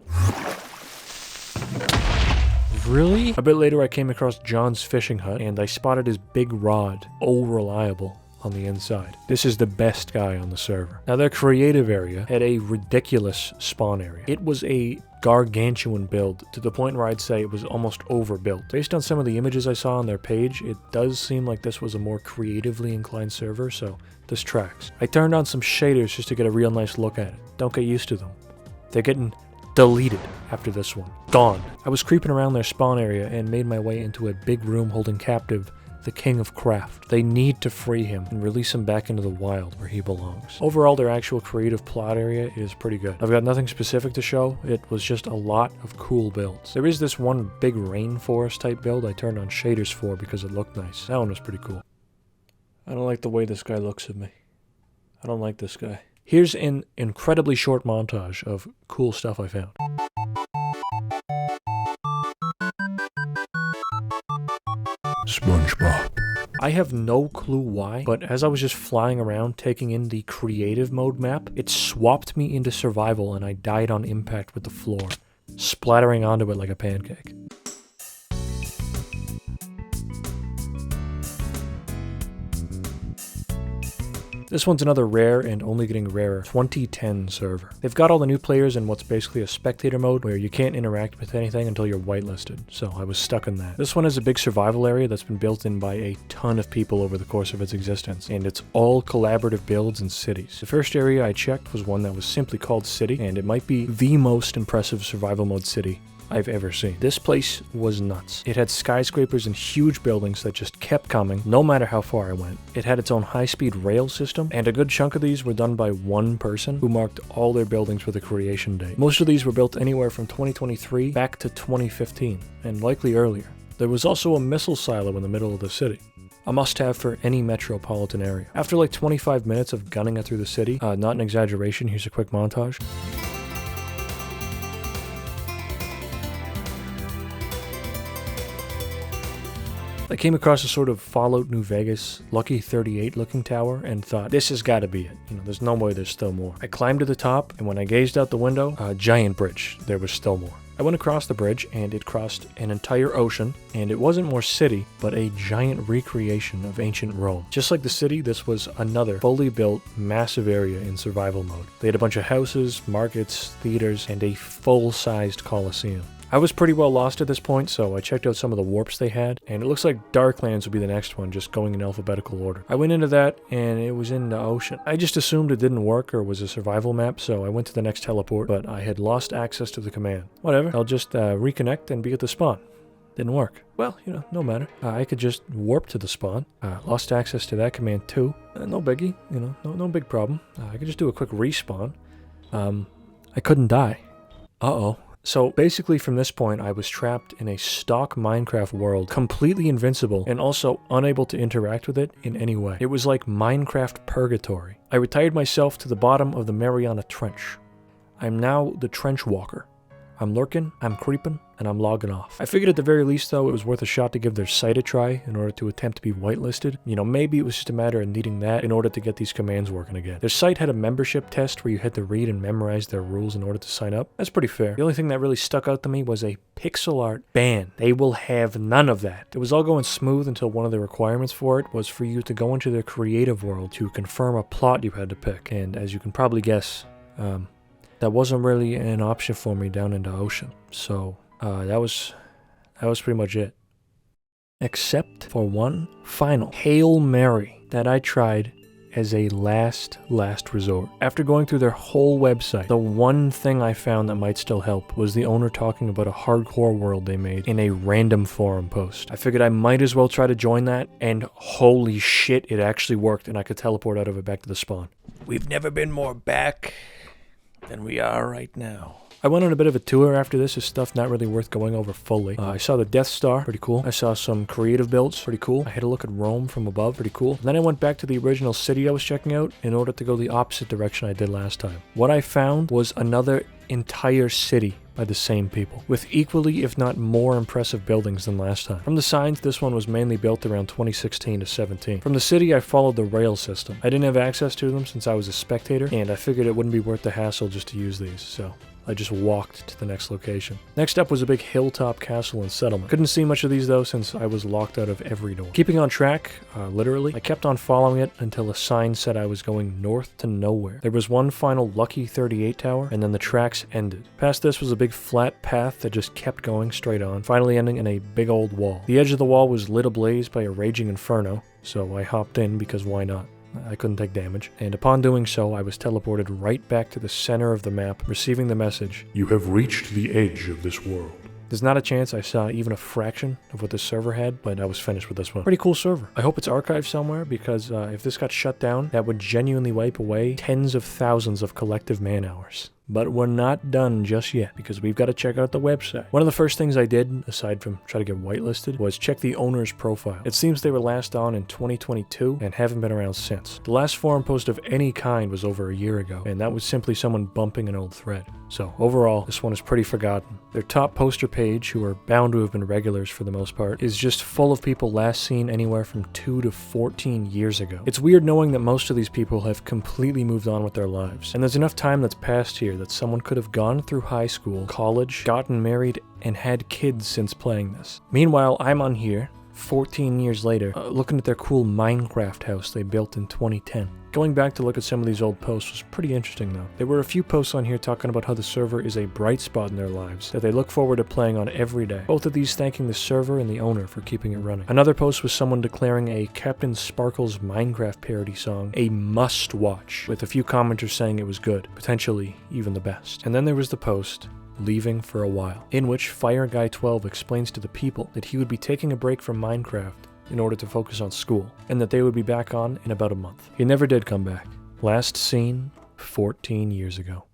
Speaker 1: Really? A bit later I came across John's fishing hut, and I spotted his big rod, reliable, on the inside. This is the best guy on the server. Now their creative area had a ridiculous spawn area. It was a gargantuan build to the point where I'd say it was almost overbuilt. Based on some of the images I saw on their page, it does seem like this was a more creatively inclined server, so this tracks. I turned on some shaders just to get a real nice look at it. Don't get used to them. They're getting deleted after this one. Gone. I was creeping around their spawn area and made my way into a big room holding captive the King of Craft. They need to free him and release him back into the wild where he belongs. Overall, their actual creative plot area is pretty good. I've got nothing specific to show. It was just a lot of cool builds. There is this one big rainforest type build I turned on shaders for because it looked nice. That one was pretty cool. I don't like the way this guy looks at me. I don't like this guy. Here's an incredibly short montage of cool stuff I found.
Speaker 3: SpongeBob.
Speaker 1: I have no clue why, but as I was just flying around taking in the creative mode map, it swapped me into survival and I died on impact with the floor, splattering onto it like a pancake. This one's another rare and only getting rarer 2010 server. They've got all the new players in what's basically a spectator mode where you can't interact with anything until you're whitelisted, so I was stuck in that. This one is a big survival area that's been built in by a ton of people over the course of its existence, and it's all collaborative builds and cities. The first area I checked was one that was simply called City, and it might be the most impressive survival mode city I've ever seen. This place was nuts. It had skyscrapers and huge buildings that just kept coming, no matter how far I went. It had its own high-speed rail system, and a good chunk of these were done by one person who marked all their buildings with a creation date. Most of these were built anywhere from 2023 back to 2015, and likely earlier. There was also a missile silo in the middle of the city. A must-have for any metropolitan area. After like 25 minutes of gunning it through the city, not an exaggeration, here's a quick montage. I came across a sort of Fallout New Vegas Lucky 38 looking tower and thought, this has got to be it. You know, there's no way there's still more. I climbed to the top, and when I gazed out the window, a giant bridge, there was still more. I went across the bridge, and it crossed an entire ocean, and it wasn't more city, but a giant recreation of ancient Rome. Just like the city, this was another fully built, massive area in survival mode. They had a bunch of houses, markets, theaters, and a full-sized coliseum. I was pretty well lost at this point, so I checked out some of the warps they had, and it looks like Darklands would be the next one, just going in alphabetical order. I went into that, and it was in the ocean. I just assumed it didn't work or was a survival map, so I went to the next teleport, but I had lost access to the command. Whatever, I'll just reconnect and be at the spawn. Didn't work. Well, you know, no matter. I could just warp to the spawn. Lost access to that command too. No biggie, you know, no big problem. I could just do a quick respawn. I couldn't die. Uh-oh. So basically from this point I was trapped in a stock Minecraft world, completely invincible and also unable to interact with it in any way. It was like Minecraft purgatory. I retired myself to the bottom of the Mariana Trench. I'm now the Trench Walker. I'm lurking, I'm creeping, and I'm logging off. I figured at the very least, though, it was worth a shot to give their site a try in order to attempt to be whitelisted. You know, maybe it was just a matter of needing that in order to get these commands working again. Their site had a membership test where you had to read and memorize their rules in order to sign up. That's pretty fair. The only thing that really stuck out to me was a pixel art ban. They will have none of that. It was all going smooth until one of the requirements for it was for you to go into their creative world to confirm a plot you had to pick. And as you can probably guess, that wasn't really an option for me down in the ocean. So that was pretty much it. Except for one final Hail Mary that I tried as a last resort. After going through their whole website, the one thing I found that might still help was the owner talking about a hardcore world they made in a random forum post. I figured I might as well try to join that, and holy shit, it actually worked, and I could teleport out of it back to the spawn. We've never been more back than we are right now. I went on a bit of a tour after this. Is stuff not really worth going over fully. I saw the Death Star, pretty cool. I saw some creative builds, pretty cool. I had a look at Rome from above, pretty cool. And then I went back to the original city I was checking out in order to go the opposite direction I did last time. What I found was another entire city by the same people, with equally if not more impressive buildings than last time. From the signs, this one was mainly built around 2016 to 17. From the city, I followed the rail system. I didn't have access to them since I was a spectator, and I figured it wouldn't be worth the hassle just to use these, so I just walked to the next location. Next up was a big hilltop castle and settlement. Couldn't see much of these though since I was locked out of every door. Keeping on track, literally, I kept on following it until a sign said I was going north to nowhere. There was one final Lucky 38 tower, and then the tracks ended. Past this was a big flat path that just kept going straight on, finally ending in a big old wall. The edge of the wall was lit ablaze by a raging inferno, so I hopped in because why not? I couldn't take damage, and upon doing so, I was teleported right back to the center of the map, receiving the message,
Speaker 3: You have reached the edge of this world.
Speaker 1: There's not a chance I saw even a fraction of what this server had, but I was finished with this one. Pretty cool server. I hope it's archived somewhere, because if this got shut down, that would genuinely wipe away tens of thousands of collective man hours. But we're not done just yet, because we've got to check out the website. One of the first things I did, aside from try to get whitelisted, was check the owner's profile. It seems they were last on in 2022 and haven't been around since. The last forum post of any kind was over a year ago, and that was simply someone bumping an old thread. So overall, this one is pretty forgotten. Their top poster page, who are bound to have been regulars for the most part, is just full of people last seen anywhere from 2 to 14 years ago. It's weird knowing that most of these people have completely moved on with their lives, and there's enough time that's passed here that someone could have gone through high school, college, gotten married, and had kids since playing this. Meanwhile, I'm on here, 14 years later, looking at their cool Minecraft house they built in 2010. Going back to look at some of these old posts was pretty interesting though. There were a few posts on here talking about how the server is a bright spot in their lives, that they look forward to playing on every day. Both of these thanking the server and the owner for keeping it running. Another post was someone declaring a Captain Sparkle's Minecraft parody song a must watch, with a few commenters saying it was good, potentially even the best. And then there was the post, Leaving for a While, in which Fire Guy 12 explains to the people that he would be taking a break from Minecraft in order to focus on school, and that they would be back on in about a month. He never did come back. Last seen 14 years ago.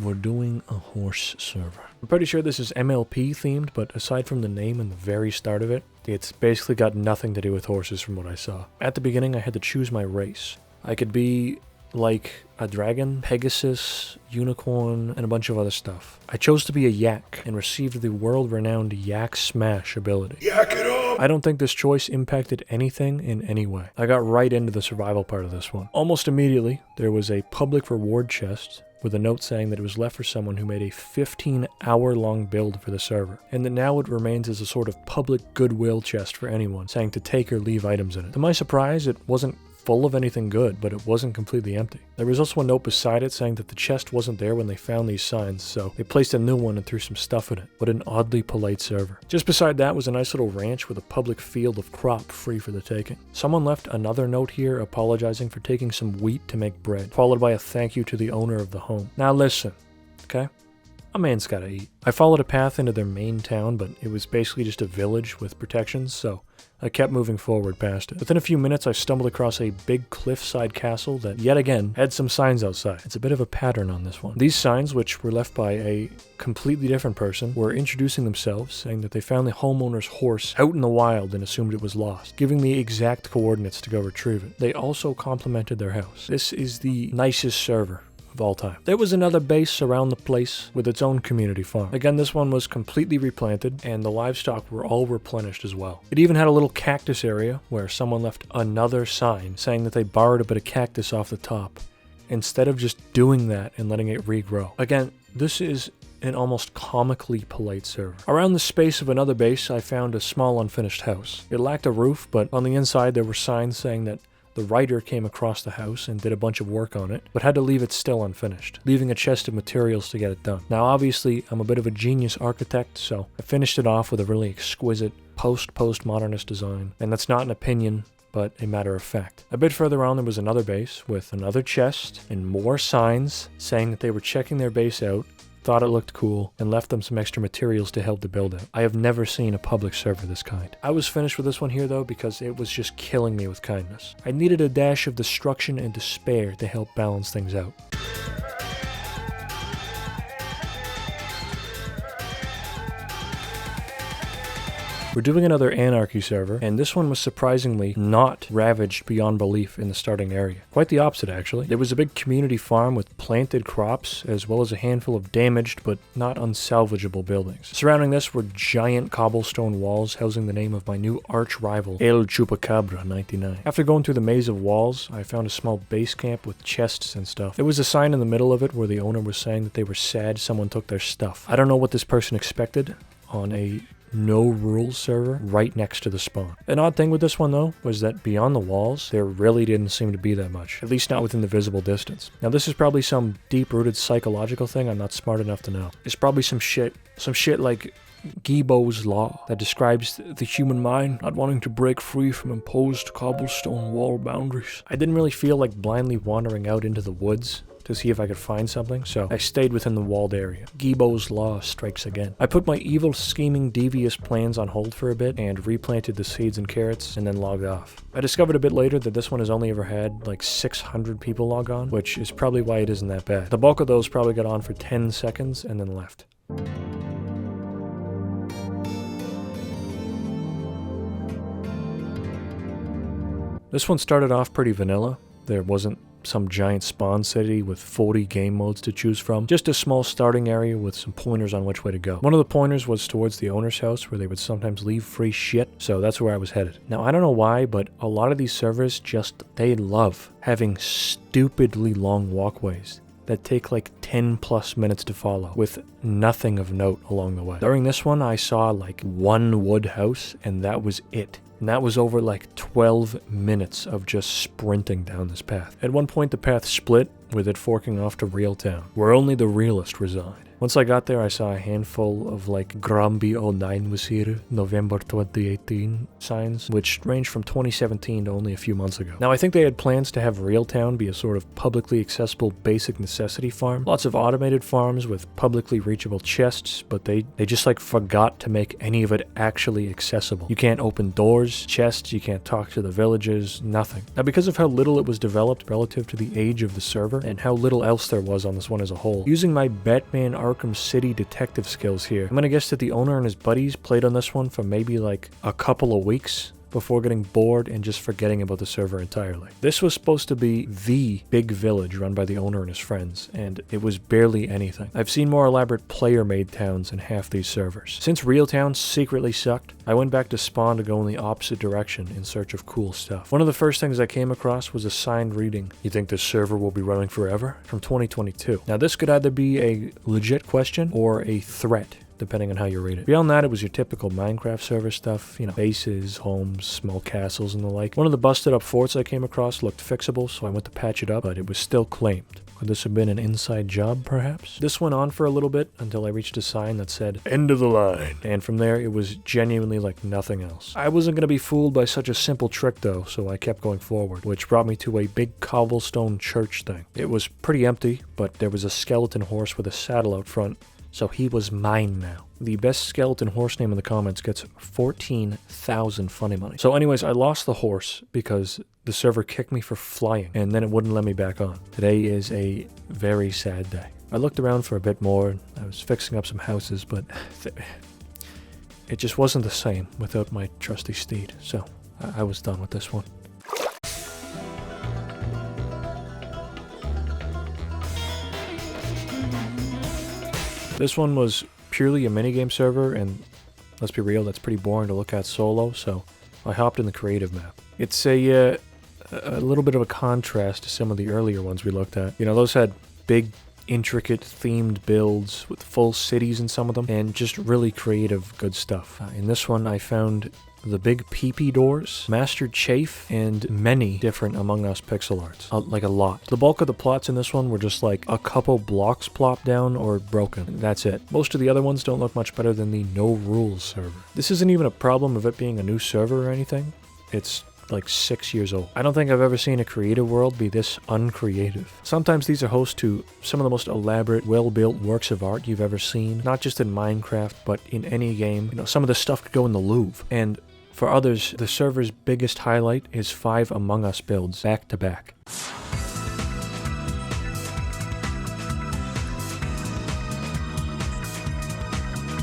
Speaker 1: We're doing a horse server. I'm pretty sure this is MLP themed, but aside from the name and the very start of it, it's basically got nothing to do with horses from what I saw. At the beginning, I had to choose my race. I could be like a dragon, Pegasus, unicorn, and a bunch of other stuff. I chose to be a yak and received the world-renowned Yak Smash ability.
Speaker 2: Yak it up!
Speaker 1: I don't think this choice impacted anything in any way. I got right into the survival part of this one. Almost immediately, there was a public reward chest with a note saying that it was left for someone who made a 15-hour-long build for the server, and that now it remains as a sort of public goodwill chest for anyone, saying to take or leave items in it. To my surprise, it wasn't full of anything good, but it wasn't completely empty. There was also a note beside it saying that the chest wasn't there when they found these signs, so they placed a new one and threw some stuff in it. What an oddly polite server. Just beside that was a nice little ranch with a public field of crop free for the taking. Someone left another note here apologizing for taking some wheat to make bread, followed by a thank you to the owner of the home. Now listen, okay? A man's gotta eat. I followed a path into their main town, but it was basically just a village with protections, so I kept moving forward past it. Within a few minutes, I stumbled across a big cliffside castle that, yet again, had some signs outside. It's a bit of a pattern on this one. These signs, which were left by a completely different person, were introducing themselves, saying that they found the homeowner's horse out in the wild and assumed it was lost, giving the exact coordinates to go retrieve it. They also complimented their house. This is the nicest server of all time. There was another base around the place with its own community farm. Again, this one was completely replanted and the livestock were all replenished as well. It even had a little cactus area where someone left another sign saying that they borrowed a bit of cactus off the top instead of just doing that and letting it regrow. Again, this is an almost comically polite server. Around the space of another base, I found a small unfinished house. It lacked a roof, but on the inside there were signs saying that the writer came across the house and did a bunch of work on it, but had to leave it still unfinished, leaving a chest of materials to get it done. Now obviously, I'm a bit of a genius architect, so I finished it off with a really exquisite post-modernist design, and that's not an opinion, but a matter of fact. A bit further on there was another base with another chest and more signs saying that they were checking their base out, thought it looked cool, and left them some extra materials to help the build out. I have never seen a public server this kind. I was finished with this one here though because it was just killing me with kindness. I needed a dash of destruction and despair to help balance things out. We're doing another Anarchy server, and this one was surprisingly not ravaged beyond belief in the starting area. Quite the opposite, actually. There was a big community farm with planted crops, as well as a handful of damaged but not unsalvageable buildings. Surrounding this were giant cobblestone walls housing the name of my new arch rival, El Chupacabra 99. After going through the maze of walls, I found a small base camp with chests and stuff. There was a sign in the middle of it where the owner was saying that they were sad someone took their stuff. I don't know what this person expected on a no rules server right next to the spawn. An odd thing with this one though was that beyond the walls there really didn't seem to be that much, at least not within the visible distance. Now this is probably some deep-rooted psychological thing I'm not smart enough to know. It's probably some shit like Gibo's law that describes the human mind not wanting to break free from imposed cobblestone wall boundaries. I didn't really feel like blindly wandering out into the woods to see if I could find something, so I stayed within the walled area. Gibo's law strikes again. I put my evil, scheming, devious plans on hold for a bit and replanted the seeds and carrots and then logged off. I discovered a bit later that this one has only ever had like 600 people log on, which is probably why it isn't that bad. The bulk of those probably got on for 10 seconds and then left. This one started off pretty vanilla. There wasn't some giant spawn city with 40 game modes to choose from, just a small starting area with some pointers on which way to go. One of the pointers was towards the owner's house where they would sometimes leave free shit, so that's where I was headed. Now I don't know why, but a lot of these servers they love having stupidly long walkways that take like 10 plus minutes to follow with nothing of note along the way. During this one I saw like one wood house and that was it. And that was over like 12 minutes of just sprinting down this path. At one point the path split, with it forking off to Real Town, where only the realist reside. Once I got there, I saw a handful of like Gramby 09 was here, November 2018 signs, which ranged from 2017 to only a few months ago. Now I think they had plans to have Real Town be a sort of publicly accessible basic necessity farm. Lots of automated farms with publicly reachable chests, but they just like forgot to make any of it actually accessible. You can't open doors, chests, you can't talk to the villagers, nothing. Now because of how little it was developed relative to the age of the server, and how little else there was on this one as a whole, using my Batman Arkham City detective skills here, I'm gonna guess that the owner and his buddies played on this one for maybe like a couple of weeks before getting bored and just forgetting about the server entirely. This was supposed to be the big village run by the owner and his friends, and it was barely anything. I've seen more elaborate player-made towns in half these servers. Since Real Town secretly sucked, I went back to spawn to go in the opposite direction in search of cool stuff. One of the first things I came across was a sign reading, "You think this server will be running forever?" from 2022. Now this could either be a legit question or a threat, depending on how you read it. Beyond that, it was your typical Minecraft server stuff, you know, bases, homes, small castles, and the like. One of the busted up forts I came across looked fixable, so I went to patch it up, but it was still claimed. Could this have been an inside job, perhaps? This went on for a little bit until I reached a sign that said, "End of the line." And from there, it was genuinely like nothing else. I wasn't going to be fooled by such a simple trick though, so I kept going forward, which brought me to a big cobblestone church thing. It was pretty empty, but there was a skeleton horse with a saddle out front, so he was mine now. The best skeleton horse name in the comments gets 14,000 funny money. So anyways, I lost the horse because the server kicked me for flying, and then it wouldn't let me back on. Today is a very sad day. I looked around for a bit more. I was fixing up some houses, but it just wasn't the same without my trusty steed. So I was done with this one. This one was purely a minigame server, and let's be real, that's pretty boring to look at solo, so I hopped in the creative map. It's a little bit of a contrast to some of the earlier ones we looked at. You know, those had big, intricate, themed builds with full cities in some of them, and just really creative, good stuff. In this one, I found the big peepee doors, mastered chafe, and many different Among Us pixel arts. Like a lot. The bulk of the plots in this one were just like a couple blocks plopped down or broken. That's it. Most of the other ones don't look much better than the no rules server. This isn't even a problem of it being a new server or anything. It's like 6 years old. I don't think I've ever seen a creative world be this uncreative. Sometimes these are host to some of the most elaborate, well-built works of art you've ever seen. Not just in Minecraft, but in any game. You know, some of the stuff could go in the Louvre. And for others, the server's biggest highlight is 5 Among Us builds, back to back.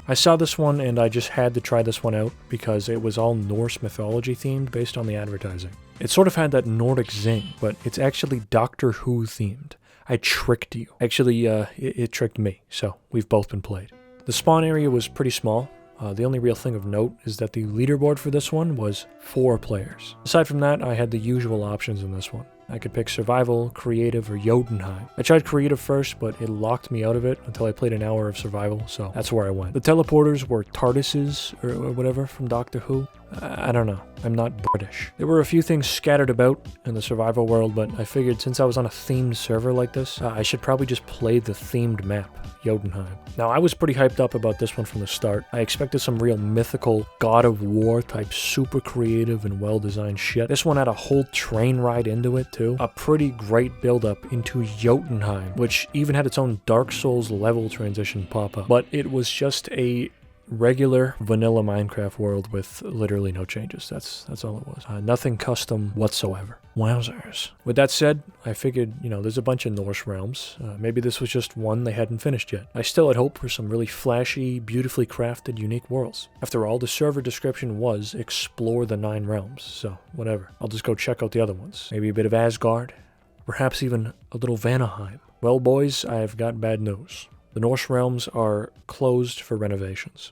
Speaker 1: I saw this one and I just had to try this one out because it was all Norse mythology themed based on the advertising. It sort of had that Nordic zing, but it's actually Doctor Who themed. I tricked you. Actually, it tricked me, so we've both been played. The spawn area was pretty small. The only real thing of note is that the leaderboard for this one was 4 players. Aside from that, I had the usual options in this one. I could pick Survival, Creative, or Jotunheim. I tried Creative first, but it locked me out of it until I played an hour of Survival, so that's where I went. The teleporters were TARDISes, or whatever, from Doctor Who. I don't know. I'm not British. There were a few things scattered about in the survival world, but I figured since I was on a themed server like this, I should probably just play the themed map, Jotunheim. Now, I was pretty hyped up about this one from the start. I expected some real mythical God of War type super creative and well-designed shit. This one had a whole train ride into it, too. A pretty great build-up into Jotunheim, which even had its own Dark Souls level transition pop up. But it was just a regular vanilla Minecraft world with literally no changes. That's all it was. Nothing custom whatsoever. Wowzers. With that said, I figured, you know, there's a bunch of Norse realms. Maybe this was just one they hadn't finished yet. I still had hope for some really flashy, beautifully crafted, unique worlds. After all, the server description was explore the 9 realms, so whatever. I'll just go check out the other ones. Maybe a bit of Asgard, perhaps even a little Vanaheim. Well, boys, I've got bad news. The Norse realms are closed for renovations.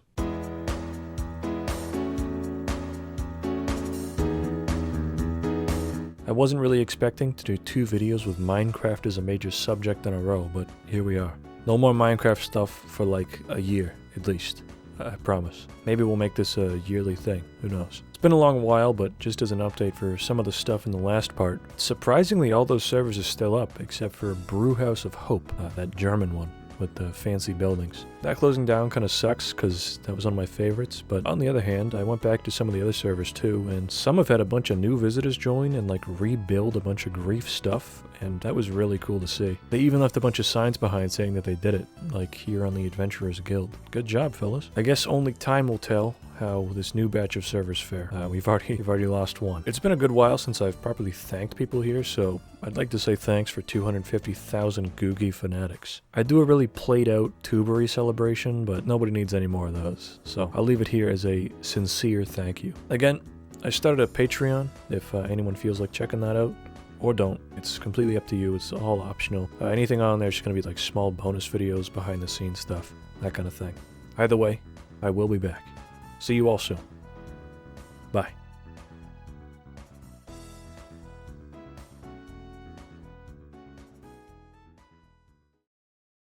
Speaker 1: I wasn't really expecting to do 2 videos with Minecraft as a major subject in a row, but here we are. No more Minecraft stuff for like a year, at least. I promise. Maybe we'll make this a yearly thing. Who knows? It's been a long while, but just as an update for some of the stuff in the last part, surprisingly all those servers are still up, except for Brewhouse of Hope, that German one with the fancy buildings. That closing down kind of sucks because that was one of my favorites, but on the other hand, I went back to some of the other servers too, and some have had a bunch of new visitors join and like rebuild a bunch of grief stuff, and that was really cool to see. They even left a bunch of signs behind saying that they did it, like here on the Adventurers Guild. Good job, fellas. I guess only time will tell how this new batch of servers fare. We've already lost one. It's been a good while since I've properly thanked people here, so I'd like to say thanks for 250,000 Googie fanatics. I'd do a really played out tubery celebration, but nobody needs any more of those, so I'll leave it here as a sincere thank you. Again, I started a Patreon, if anyone feels like checking that out. Or don't. It's completely up to you. It's all optional. Anything on there is just going to be like small bonus videos, behind the scenes stuff, that kind of thing. Either way, I will be back. See you all soon. Bye.